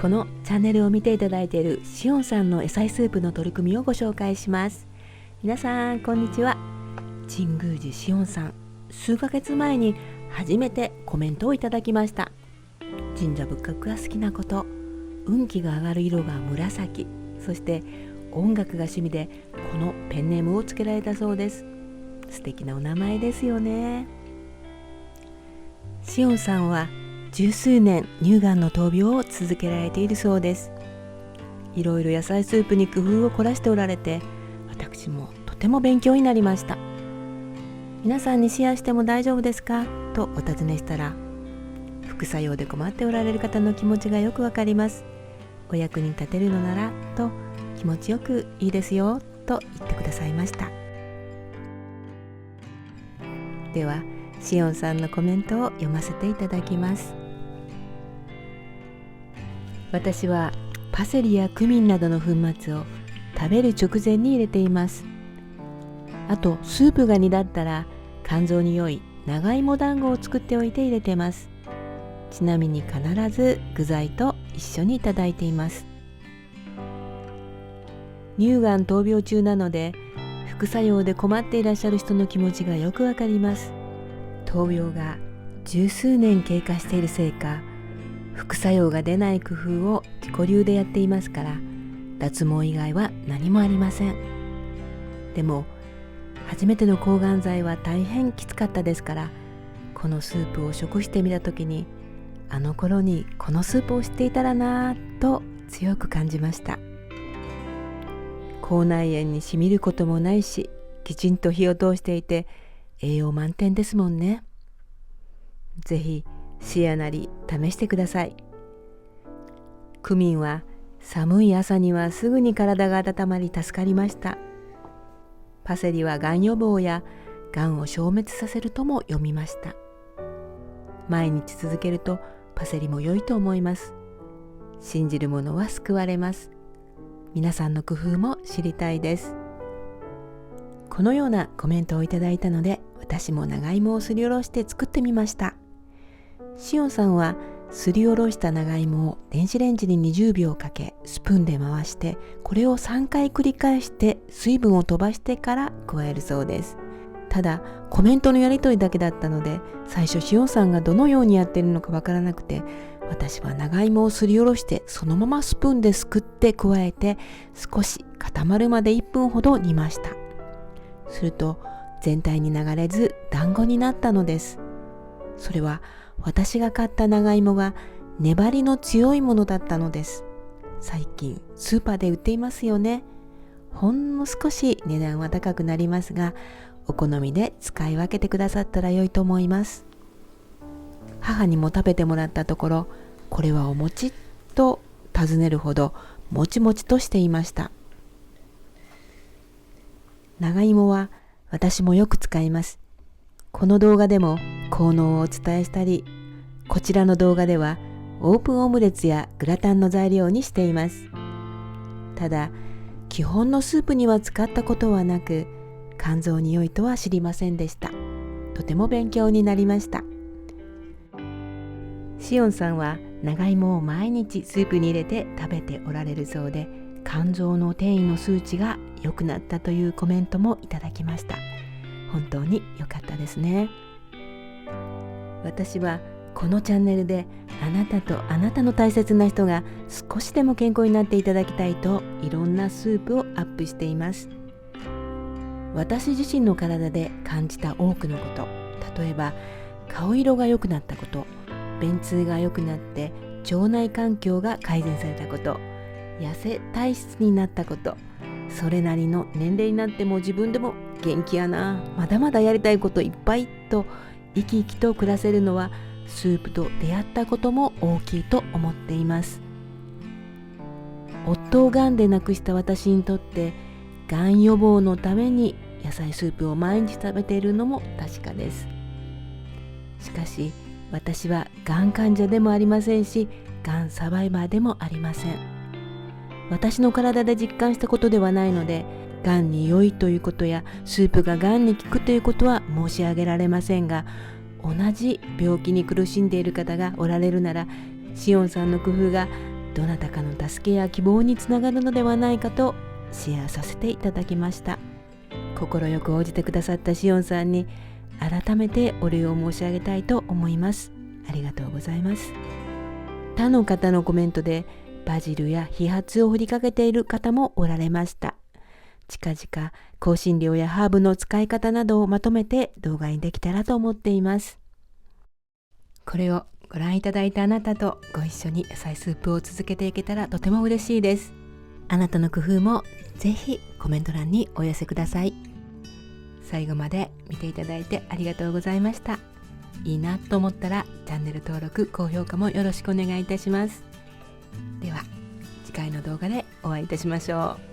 このチャンネルを見ていただいているしおんさんの野菜スープの取り組みをご紹介します。皆さんこんにちは。神宮寺しおんさん、数ヶ月前に初めてコメントをいただきました。神社仏閣が好きなこと、運気が上がる色が紫、そして音楽が趣味でこのペンネームをつけられたそうです。素敵なお名前ですよね。しおんさんは十数年乳がんの闘病を続けられているそうです。いろいろ野菜スープに工夫を凝らしておられて、私もとても勉強になりました。皆さんにシェアしても大丈夫ですかとお尋ねしたら、副作用で困っておられる方の気持ちがよくわかります。お役に立てるのならと気持ちよくいいですよと言ってくださいました。ではしおんさんのコメントを読ませていただきます。私はパセリやクミンなどの粉末を食べる直前に入れています。あとスープが煮だったら肝臓に良い長芋団子を作っておいて入れてます。ちなみに必ず具材と一緒にいただいています。乳がん闘病中なので副作用で困っていらっしゃる人の気持ちがよくわかります。闘病が十数年経過しているせいか、副作用が出ない工夫を自己流でやっていますから、脱毛以外は何もありません。でも初めての抗がん剤は大変きつかったですから、このスープを食してみたときに、あの頃にこのスープを知っていたらなぁと強く感じました。口内炎にしみることもないし、きちんと火を通していて栄養満点ですもんね。ぜひシェアなり試してください。クミンは寒い朝にはすぐに体が温まり助かりました。パセリはがん予防やがんを消滅させるとも読みました。毎日続けるとパセリも良いと思います。信じる者は救われます。皆さんの工夫も知りたいです。このようなコメントをいただいたので、私も長芋をすりおろして作ってみました。しおんさんはすりおろした長芋を電子レンジに20秒かけ、スプーンで回して、これを3回繰り返して水分を飛ばしてから加えるそうです。ただコメントのやり取りだけだったので、最初しおんさんがどのようにやっているのかわからなくて、私は長芋をすりおろしてそのままスプーンですくって加えて、少し固まるまで1分ほど煮ました。すると全体に流れず団子になったのです。それは私が買った長芋が粘りの強いものだったのです。最近スーパーで売っていますよね。ほんの少し値段は高くなりますが、お好みで使い分けてくださったら良いと思います。母にも食べてもらったところ、これはお餅と尋ねるほどもちもちとしていました。長芋は私もよく使います。この動画でも効能をお伝えしたり、こちらの動画ではオープンオムレツやグラタンの材料にしています。ただ基本のスープには使ったことはなく、肝臓に良いとは知りませんでした。とても勉強になりました。しおんさんは長芋を毎日スープに入れて食べておられるそうで、肝臓の転移の数値が良くなったというコメントもいただきました。本当に良かったですね。私はこのチャンネルであなたとあなたの大切な人が少しでも健康になっていただきたいと、いろんなスープをアップしています。私自身の体で感じた多くのこと、例えば顔色が良くなったこと、便通が良くなって腸内環境が改善されたこと、痩せ体質になったこと、それなりの年齢になっても自分でも元気やな、まだまだやりたいこといっぱいと生き生きと暮らせるのは、スープと出会ったことも大きいと思っています。夫をがんで亡くした私にとって、がん予防のために野菜スープを毎日食べているのも確かです。しかし私はがん患者でもありませんし、がんサバイバーでもありません。私の体で実感したことではないので、がんに良いということやスープががんに効くということは申し上げられませんが、同じ病気に苦しんでいる方がおられるなら、しおんさんの工夫がどなたかの助けや希望につながるのではないかとシェアさせていただきました。快く応じてくださったしおんさんに改めてお礼を申し上げたいと思います。ありがとうございます。他の方のコメントでバジルや飛髪を振りかけている方もおられました。近々香辛料やハーブの使い方などをまとめて動画にできたらと思っています。これをご覧いただいたあなたとご一緒に野菜スープを続けていけたらとても嬉しいです。あなたの工夫もぜひコメント欄にお寄せください。最後まで見ていただいてありがとうございました。いいなと思ったらチャンネル登録、高評価もよろしくお願いいたします。では次回の動画でお会いいたしましょう。